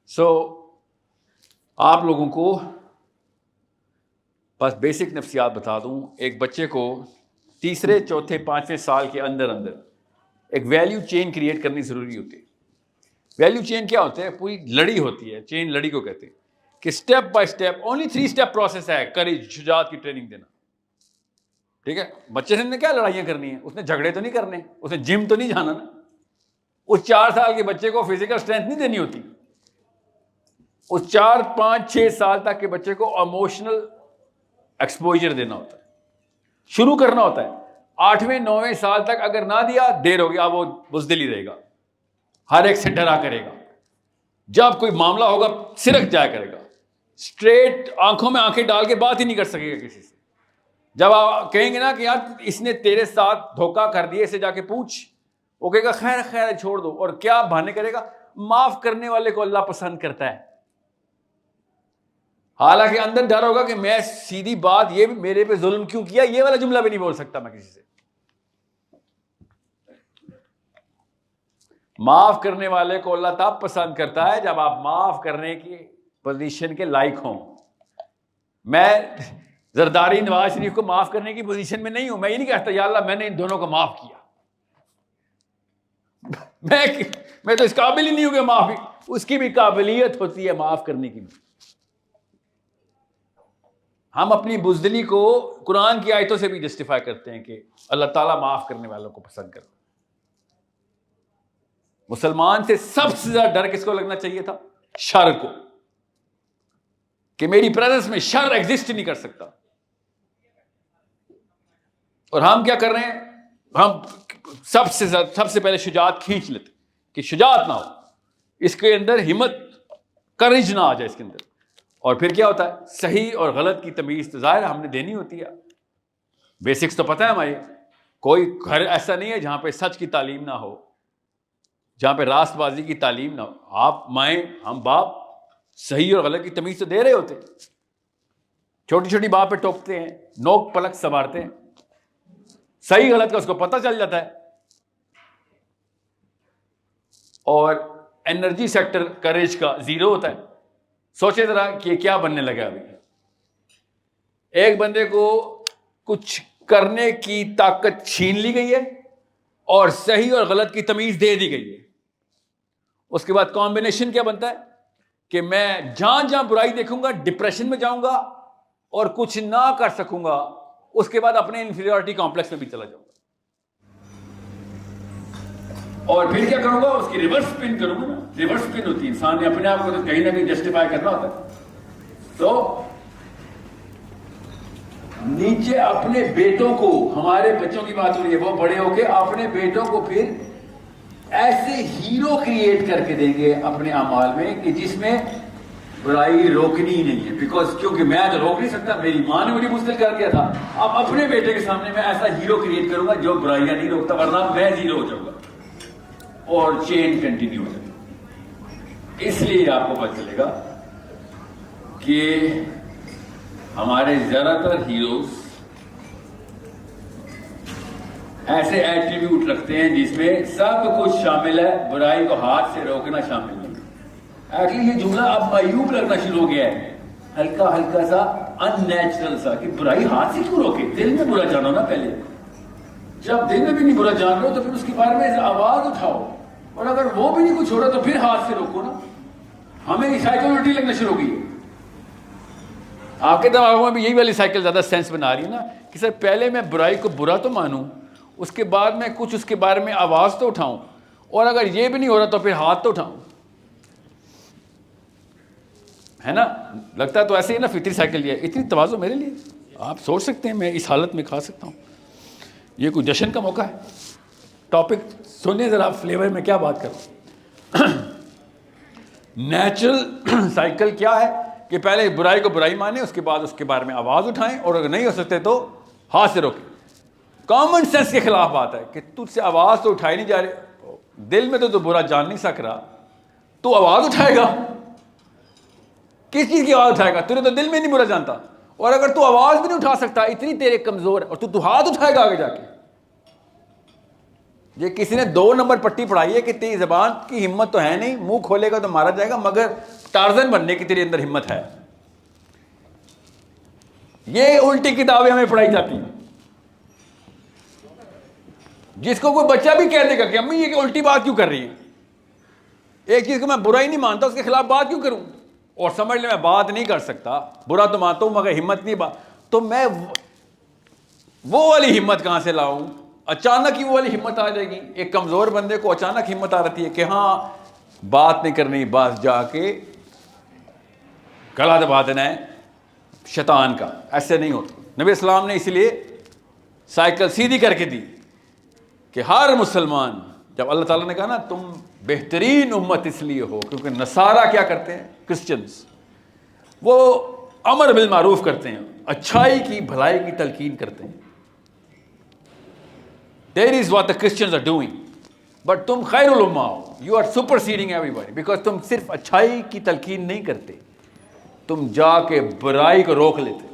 सो आप लोगों को बस बेसिक नफ्सियात बता दूं। एक बच्चे को तीसरे चौथे पांचवें साल के अंदर अंदर एक वैल्यू चेन क्रिएट करनी ज़रूरी होती है। वैल्यू चेन क्या होता है? पूरी लड़ी होती है, चेन लड़ी को कहते हैं कि step by step only 3 step process है करेज, शुजात की ट्रेनिंग देना। ठीक है, बच्चे से ने क्या लड़ाइयाँ करनी है? उसने झगड़े तो नहीं करने, उसने जिम तो नहीं जाना ना। उस 4 साल के बच्चे को फिजिकल स्ट्रेंथ नहीं देनी होती। उस 4, 5, 6 साल तक के बच्चे को इमोशनल एक्सपोजर देना होता है, शुरू करना होता है। 8वें 9वें साल तक अगर ना दिया, देर होगी, अब वो बुज़दिल ही रहेगा, हर एक से डरा करेगा, जब कोई मामला होगा सिरक जाया करेगा, स्ट्रेट आंखों में आंखें डाल के बात ही नहीं कर सकेगा किसी से। जब आप कहेंगे ना कि यार इसने तेरे साथ धोखा कर दिया, इसे जाके पूछ, वो कहेगा खैर खैर छोड़ दो, और क्या बहाने करेगा? माफ करने वाले को अल्लाह पसंद करता है। हालांकि अंदर डर होगा कि मैं सीधी बात, ये मेरे पे जुल्म क्यों किया, ये वाला जुमला भी नहीं बोल सकता मैं किसी से। माफ करने वाले को अल्लाह तब पसंद करता है जब आप माफ करने की पोजीशन के लायक हों। मैं जरदारी नवाज शरीफ को माफ करने की पोजीशन में नहीं हूं। मैं ये नहीं कहता या अल्लाह मैंने इन दोनों को माफ किया, मैं तो इस काबिल ही नहीं हूं कि माफी, उसकी भी काबिलियत होती है माफ करने की भी। हम अपनी बुज़दिली को कुरान की आयतों से भी जस्टिफाई करते हैं कि अल्लाह ताला माफ करने वालों को पसंद करता है। मुसलमान से सबसे ज्यादा डर किसको लगना चाहिए था? शर को, कि मेरी प्रेजेंस में शर एग्जिस्ट नहीं कर सकता। और हम क्या कर रहे हैं? हम सबसे पहले शुजात खींच लेते कि शुजात ना हो, इसके अंदर हिम्मत, करेज ना आ जाए इसके अंदर। और फिर क्या होता है? सही और गलत की तमीज तो जाहिर हमने देनी होती है। बेसिक्स तो पता है हमारी। कोई घर ऐसा नहीं है जहां पे सच की तालीम ना हो, जहां पे रास्तबाजी की तालीम ना हो। आप माएँ, हम बाप सही और गलत की तमीज तो दे रहे होते, छोटी छोटी बात पे टोकते हैं, नोक पलक संवारते हैं, सही गलत का उसको पता चल जाता है। और एनर्जी सेक्टर करेज का 0 होता है। सोचे जरा कि क्या बनने लगा अभी। एक बंदे को कुछ करने की ताकत छीन ली गई है और सही और गलत की तमीज दे दी गई है। उसके बाद कॉम्बिनेशन क्या बनता है कि मैं जहां जहां बुराई देखूंगा डिप्रेशन में जाऊंगा और कुछ ना कर सकूंगा। उसके बाद अपने इंफीरियरिटी कॉम्प्लेक्स में भी चला जाऊंगा और फिर क्या करूंगा? उसकी रिवर्स स्पिन करूंगा ना। रिवर्स स्पिन होती है, इंसान ने अपने आप को तो कहीं ना कहीं जस्टिफाई करना होता है। तो नीचे अपने बेटों को, हमारे बच्चों की बात हो रही है, वो बड़े होके अपने बेटों को फिर ऐसे हीरो क्रिएट करके देंगे अपने अमाल में कि जिसमें बुराई रोकनी ही नहीं है। बिकॉज क्योंकि मैं तो रोक नहीं सकता, मेरी मां ने मुझे मुश्किल कर दिया था। अब अपने बेटे के सामने मैं ऐसा हीरो क्रिएट करूंगा जो बुराइयां नहीं रोकता, वरना मैं जीरो हो जाऊंगा और चेन कंटिन्यू हो जाएगी। इसलिए आपको पता चलेगा कि हमारे ज्यादातर हीरोज ऐसे एट्रीब्यूट रखते हैं जिसमें सब कुछ शामिल है, बुराई को हाथ से रोकना शामिल नहीं। एक्चुअली ये जुमला अब मायूब लगना शुरू हो गया है, हल्का हल्का सा अननेचुरल सा, कि बुराई हाथ से क्यों रोके? दिल में बुरा जानो ना पहले। जब दिल में भी नहीं बुरा जान लो तो फिर उसके बारे में आवाज उठाओ, और अगर वो भी नहीं कुछ हो रहा तो फिर हाथ से रोको ना। हमें साइकोलॉजी लगना शुरू हो गई। आपके दिमाग में भी यही वाली साइकिल ज्यादा सेंस बना रही है ना कि सर पहले मैं बुराई को बुरा तो मानूं, उसके बाद मैं कुछ उसके बारे में आवाज तो उठाऊं, और अगर ये भी नहीं हो रहा तो फिर हाथ तो उठाऊं, है ना? लगता है तो ऐसे ही ना, फितरी साइकिल। ये इतनी तवाज़ो मेरे लिए, आप सोच सकते हैं मैं इस हालत में खा सकता हूँ। ये कोई जश्न का मौका है। टॉपिक सुनिए जरा, फ्लेवर में क्या बात करूं। नेचुरल साइकिल क्या है कि पहले बुराई को बुराई माने, उसके बाद उसके बारे में आवाज उठाएं, और अगर नहीं हो सकते तो हाथ से रोकें। कॉमन सेंस के खिलाफ बात है कि तुझसे आवाज तो उठाई नहीं जा रही, दिल में तो बुरा जान नहीं सक रहा, तो आवाज उठाएगा। किस चीज की आवाज उठाएगा? तूने तो दिल में नहीं बुरा जानता, और अगर तू आवाज भी नहीं उठा सकता, इतनी तेरे कमजोर है, और तू हाथ उठाएगा आगे जाके। ये किसी ने 2 नंबर पट्टी पढ़ाई है कि तेरी जबान की हिम्मत तो है नहीं, मुंह खोलेगा तो मारा जाएगा, मगर टार्जन बनने की तेरे अंदर हिम्मत है। ये उल्टी किताबें हमें पढ़ाई जाती हैं। जिसको कोई बच्चा भी कह देगा कि अम्मी ये उल्टी बात क्यों कर रही है, एक चीज को मैं बुरा ही नहीं मानता, उसके खिलाफ बात क्यों करूं, और समझ ले मैं बात नहीं कर सकता, बुरा तो मानता हूं मगर हिम्मत नहीं, बात तो मैं वो वाली हिम्मत कहां से लाऊं? अचानक ही वो वाली हिम्मत आ जाएगी। एक कमजोर बंदे को अचानक हिम्मत आ रही है कि हाँ बात नहीं करनी, बस जाके गला दबा देना है शैतान का। ऐसे नहीं होता। नबी इस्लाम ने इसलिए साइकिल सीधी करके दी कि हर मुसलमान, जब अल्लाह ताला ने कहा ना तुम बेहतरीन उम्मत इसलिए हो क्योंकि नसारा क्या करते हैं, क्रिश्चियंस, वो अमर बिल मारूफ करते हैं, अच्छाई की भलाई की तलकीन करते हैं। That is what the Christians are doing. But तुम खैरुल उम्मा हो, you are superseding everybody, because तुम सिर्फ अच्छाई की तलकीन नहीं करते, तुम जाके बुराई को रोक लेते।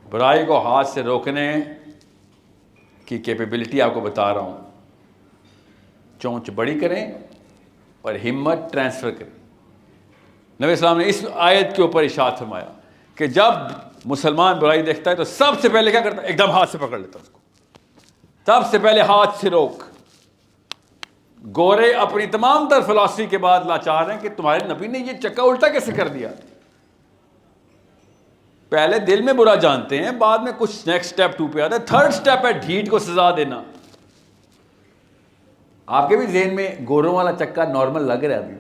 बुराई को हाथ से रोकने की कैपेबिलिटी आपको बता रहा हूं। चोंच बड़ी करें और हिम्मत ट्रांसफर करें। नबी इस्लाम ने इस आयत के ऊपर इरशाद फरमाया कि जब मुसलमान बुराई देखता है तो सबसे पहले क्या करता है, एकदम हाथ से पकड़ लेता है उसको, सबसे पहले हाथ से रोक। गोरे अपनी तमाम तर फिलॉसफी के बाद लाचार हैं कि तुम्हारे नबी ने ये चक्का उल्टा कैसे कर दिया। पहले दिल में बुरा जानते हैं, बाद में कुछ नेक्स्ट स्टेप 2 पे आता है। थर्ड स्टेप है ढीठ को सजा देना। आपके भी ज़हन में गोरों वाला चक्का नॉर्मल लग रहा है अभी,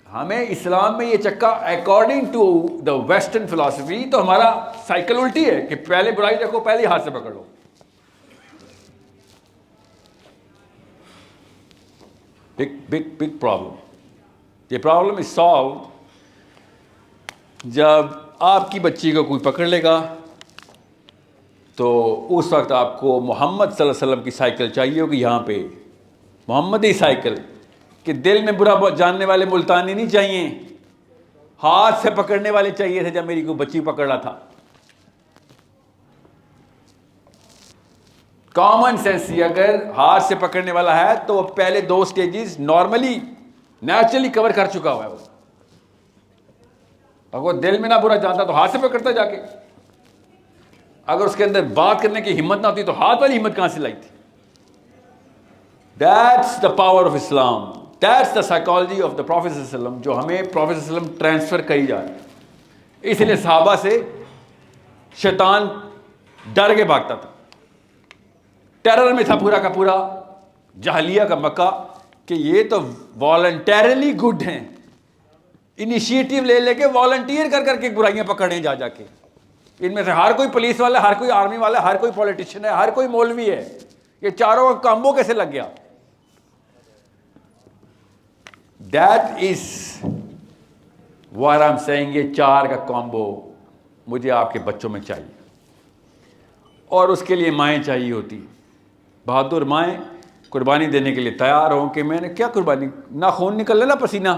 हमें इस्लाम में ये चक्का according to the western philosophy तो हमारा साइकिल उल्टी है कि पहले बुराई देखो, पहले हाथ से पकड़ लो। Big big big problem. ये प्रॉब्लम इज सॉल्व जब आपकी बच्ची को कोई पकड़ लेगा तो उस वक्त आपको मोहम्मद सल्लल्लाहु अलैहि वसल्लम की साइकिल चाहिए होगी, यहाँ पे मोहम्मदी साइकिल, कि दिल में बुरा जानने वाले मुल्तानी नहीं चाहिए, हाथ से पकड़ने वाले चाहिए थे जब मेरी को बच्ची पकड़ रहा था। कॉमन सेंस ही अगर हाथ से पकड़ने वाला है तो वो पहले 2 स्टेजेस नॉर्मली नेचुरली कवर कर चुका हुआ है। वो अगर दिल में ना बुरा जानता तो हाथ से पकड़ता जाके। अगर उसके अंदर बात करने की हिम्मत ना होती तो हाथ वाली हिम्मत कहां से लाई थी। That's the power of Islam, that's the psychology of the prophet सल्लल्लाहु अलैहि वसल्लम, जो हमें प्रॉफेट सल्लल्लाहु अलैहि वसल्लम ट्रांसफर करी जा रही है। इसलिए सहाबा से शैतान डर के भागता था। टेरर में था पूरा का पूरा जहलिया का मक्का कि ये तो वॉलंटरली गुड हैं, इनिशिएटिव ले लेके वॉलंटियर कर करके बुराइयां पकड़े जा जाके। इनमें से हर कोई पुलिस वाला, हर कोई आर्मी वाला, हर कोई पॉलिटिशियन है, हर कोई मौलवी है। ये चारों का कॉम्बो कैसे लग गया? That is what I am saying. ये 4 का कॉम्बो मुझे आपके बच्चों में चाहिए, और उसके लिए माएँ चाहिए होती, बहादुर माएँ कुर्बानी देने के लिए तैयार हों कि मैंने क्या कुर्बानी, ना खून निकल ना पसीना,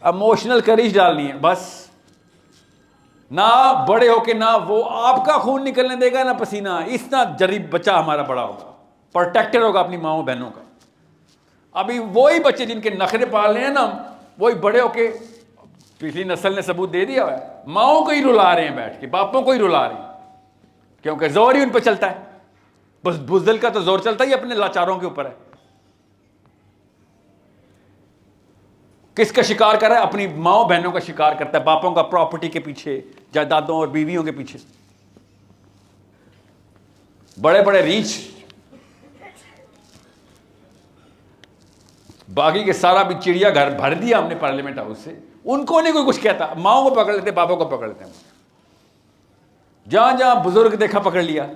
इमोशनल करेज डालनी है बस। ना बड़े होके ना वो आपका खून निकलने देगा ना पसीना। इतना जरीब बच्चा हमारा बड़ा होगा, प्रोटेक्टर होगा अपनी माओ बहनों का। अभी वही बच्चे जिनके नखरे पाल रहे हैं ना, वही बड़े होके, पिछली नस्ल ने सबूत दे दिया है, माओ को ही रुला रहे हैं बैठ के, बापों को ही रुला रहे हैं, क्योंकि जोर ही उन पर चलता है। बस बुज़दिल का तो जोर चलता ही अपने लाचारों के ऊपर है। किसका शिकार कर रहा है? अपनी माओ बहनों का शिकार करता है, बापों का प्रॉपर्टी के पीछे, जायदादों और बीवियों के पीछे। बड़े बड़े रीच, बाकी के सारा भी चिड़ियाघर भर दिया हमने पार्लियामेंट हाउस से, उनको नहीं कोई कुछ कहता। माओ को पकड़ लेते, बापों को पकड़ लेते हैं। जहां जहां बुजुर्ग देखा पकड़ लिया,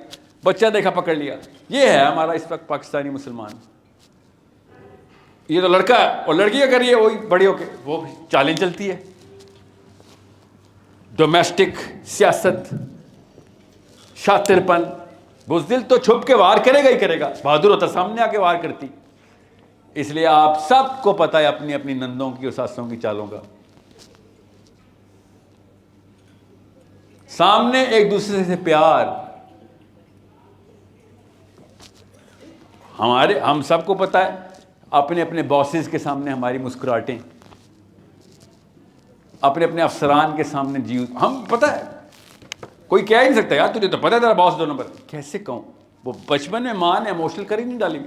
बच्चा देखा पकड़ लिया। ये है हमारा इस वक्त पाकिस्तानी मुसलमान। ये तो लड़का और लड़की का करिए, वही बड़ी होके वो भी चालें चलती है। डोमेस्टिक सियासत, शातिरपन, बुज़दिल तो छुप के वार करेगा ही करेगा, बहादुर होता सामने आके वार करती। इसलिए आप सबको पता है अपनी अपनी नंदों की और सासों की चालों का। सामने एक दूसरे से प्यार। हम सबको पता है अपने अपने बॉसेस के सामने हमारी मुस्कुराहटें, अपने अपने अफसरान के सामने जी, हम पता है कोई कह ही नहीं सकता यार तुझे तो पता है तेरा बॉस 2 नंबर। कैसे कहूं, वो बचपन में मां ने इमोशनल कर ही नहीं डाली।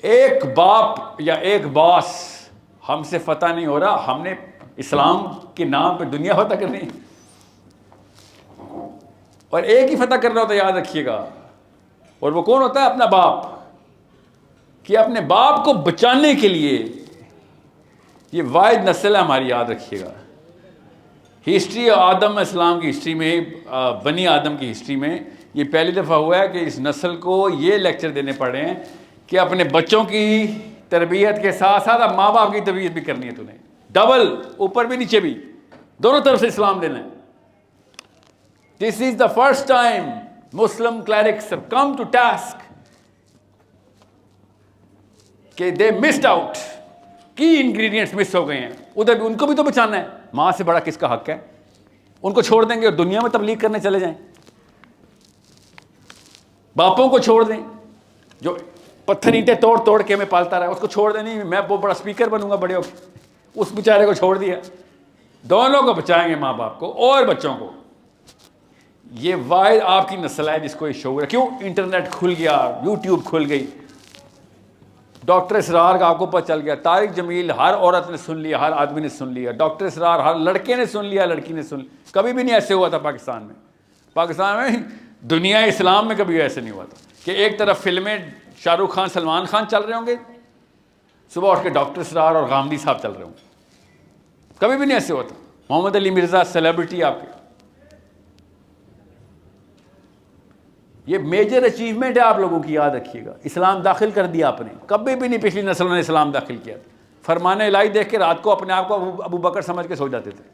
एक बाप या एक बॉस हमसे फतह नहीं हो रहा, हमने इस्लाम के नाम पे दुनिया फतह करनी है और एक ही फतह करना होता है, याद रखिएगा। और वो कौन होता है? अपना बाप। कि अपने बाप को बचाने के लिए, ये वाहिद नस्ल है हमारी, याद रखिएगा। हिस्ट्री आदम इस्लाम की हिस्ट्री में, बनी आदम की हिस्ट्री में ये पहली दफ़ा हुआ है कि इस नस्ल को ये लेक्चर देने पड़े हैं कि अपने बच्चों की तरबियत के साथ साथ अब माँ बाप की तरबियत भी करनी है तूने, डबल, ऊपर भी नीचे भी, दोनों तरफ से इस्लाम देना है। This is the first time Muslim clerics have come to task कि दे मिस्ड आउट, की इंग्रेडिएंट्स मिस हो गए हैं। उधर भी उनको भी तो बचाना है, मां से बड़ा किसका हक है? उनको छोड़ देंगे और दुनिया में तबलीग करने चले जाएं? बापों को छोड़ दें जो पत्थर ईंटें तोड़ तोड़ के हमें पालता रहा, उसको छोड़ दें, नहीं मैं वो बड़ा स्पीकर बनूंगा बड़े होकर, उस बेचारे को छोड़ दिया। दोनों को बचाएंगे, माँ बाप को और बच्चों को। ये वाहिद आपकी नस्ल है जिसको ये शौक है। क्यों? इंटरनेट खुल गया, यूट्यूब खुल गई, डॉक्टर इसरार का आपको पता चल गया, तारिक जमील हर औरत ने सुन लिया, हर आदमी ने सुन लिया, डॉक्टर इसरार हर लड़के ने सुन लिया, लड़की ने सुन लिया। कभी भी नहीं ऐसे हुआ था पाकिस्तान में। पाकिस्तान में, दुनिया इस्लाम में कभी ऐसे नहीं हुआ था कि एक तरफ फिल्में शाहरुख खान सलमान खान चल रहे होंगे, सुबह उठ के डॉक्टर इसरार और गांधी साहब चल रहे होंगे। कभी भी नहीं ऐसे हुआ था। मोहम्मद अली मिर्जा सेलिब्रिटी आपके, ये मेजर अचीवमेंट है आप लोगों की, याद रखिएगा। इस्लाम दाखिल कर दिया आपने, कभी भी नहीं पिछली नस्ल ने इस्लाम दाखिल किया। फरमाने इलाही देख के रात को अपने आप को अबू बकर समझ के सो जाते थे।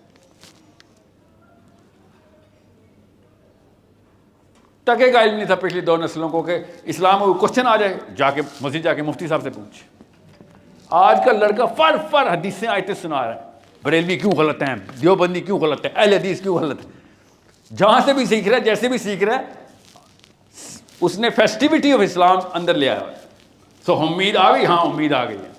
टके का इल्म नहीं था पिछली 2 नस्लों को कि इस्लाम में क्वेश्चन आ जाए, जाके मस्जिद जाके मुफ्ती साहब से पूछ। आज का लड़का फर हदीसें आयतें सुना रहा है, बरेलवी क्यों गलत हैं, देवबंदी क्यों गलत है, अहले हदीस क्यों गलत है। जहां से भी सीख रहा है, जैसे भी सीख रहा है, उसने फेस्टिविटी ऑफ इस्लाम अंदर ले आया। तो उम्मीद आ गई, हाँ उम्मीद आ गई है।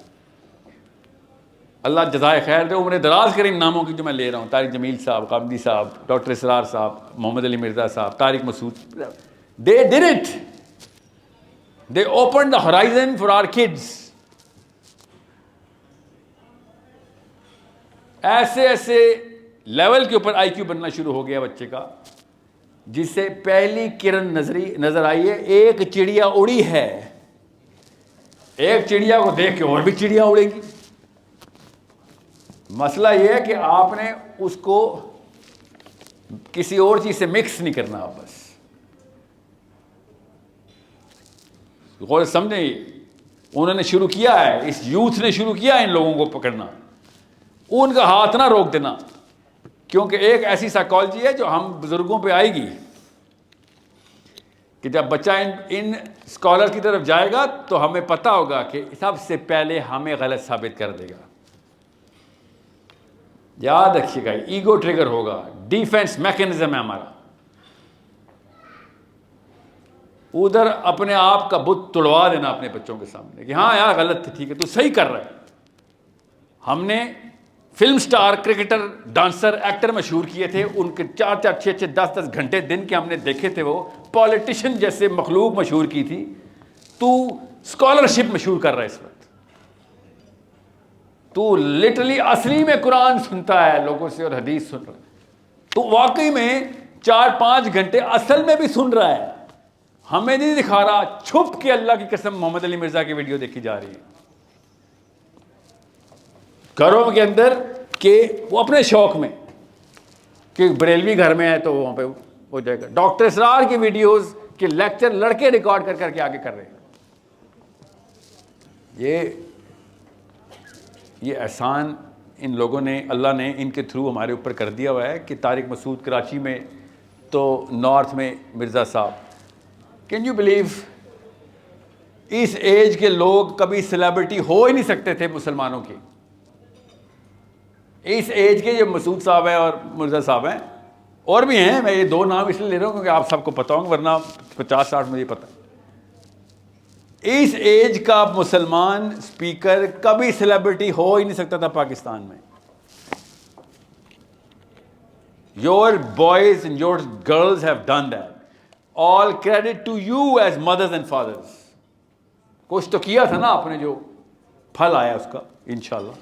अल्लाह जज़ाए खैर दे, उम्र दराज करें इन नामों की जो मैं ले रहा हूँ। तारिक जमील साहब, गांधी साहब, डॉक्टर इसरार साहब, मोहम्मद अली मिर्जा साहब, Tariq Masood, they did it, they open the horizon for our kids. ऐसे ऐसे लेवल के ऊपर IQ बनना शुरू हो गया बच्चे का, जिससे पहली किरण नजर आई है, एक चिड़िया उड़ी है। एक चिड़िया को देख के और भी चिड़िया उड़ेंगी। मसला यह है कि आपने उसको किसी और चीज से मिक्स नहीं करना। आप बस गौर समझे, उन्होंने शुरू किया है, इस यूथ ने शुरू किया है इन लोगों को पकड़ना, उनका हाथ ना रोक देना। क्योंकि एक ऐसी साइकोलॉजी है जो हम बुजुर्गों पे आएगी कि जब बच्चा इन स्कॉलर की तरफ जाएगा तो हमें पता होगा कि सबसे पहले हमें गलत साबित कर देगा। याद रखिएगा, ईगो ट्रिगर होगा, डिफेंस मैकेनिज्म है हमारा। उधर अपने आप का बुत तुड़वा देना अपने बच्चों के सामने कि हाँ यार गलत थे, ठीक है तू सही कर रहा है। हमने film star, cricketer, dancer, actor मशहूर किए थे, उनके 4-4, 6-6, 10-10 घंटे दिन के हमने देखे थे। वो पॉलिटिशियन जैसे मखलूक मशहूर की थी, तू स्कॉलरशिप मशहूर कर रहा है इस वक्त। तू लिटरली असली में कुरान सुनता है लोगों से और हदीस सुन रहा है, तो वाकई में 4-5 घंटे असल में भी सुन रहा है, हमें नहीं दिखा रहा। छुप के अल्लाह की कसम मोहम्मद अली मिर्जा की वीडियो देखी जा रही है घरों के अंदर, के वो अपने शौक में कि बरेलवी घर में है तो वहां पे हो जाएगा। डॉक्टर इसरार की वीडियोस के लेक्चर लड़के रिकॉर्ड कर करके आगे कर रहे हैं। ये एहसान इन लोगों ने, अल्लाह ने इनके थ्रू हमारे ऊपर कर दिया हुआ है कि तारिक मसूद कराची में, तो नॉर्थ में मिर्ज़ा साहब, कैन यू बिलीव, इस एज के लोग कभी सेलिब्रिटी हो ही नहीं सकते थे मुसलमानों की। इस एज के जो मसूद साहब हैं और मिर्ज़ा साहब हैं, और भी हैं, मैं ये 2 नाम इसलिए ले रहा हूँ क्योंकि आप सबको पता होंगे, वरना 50-60 मुझे पता है। इस एज का मुसलमान स्पीकर कभी सेलिब्रिटी हो ही नहीं सकता था पाकिस्तान में। Your boys and your girls have done that. All credit to you as mothers and fathers. कुछ तो किया था ना आपने, जो फल आया उसका इंशाल्लाह।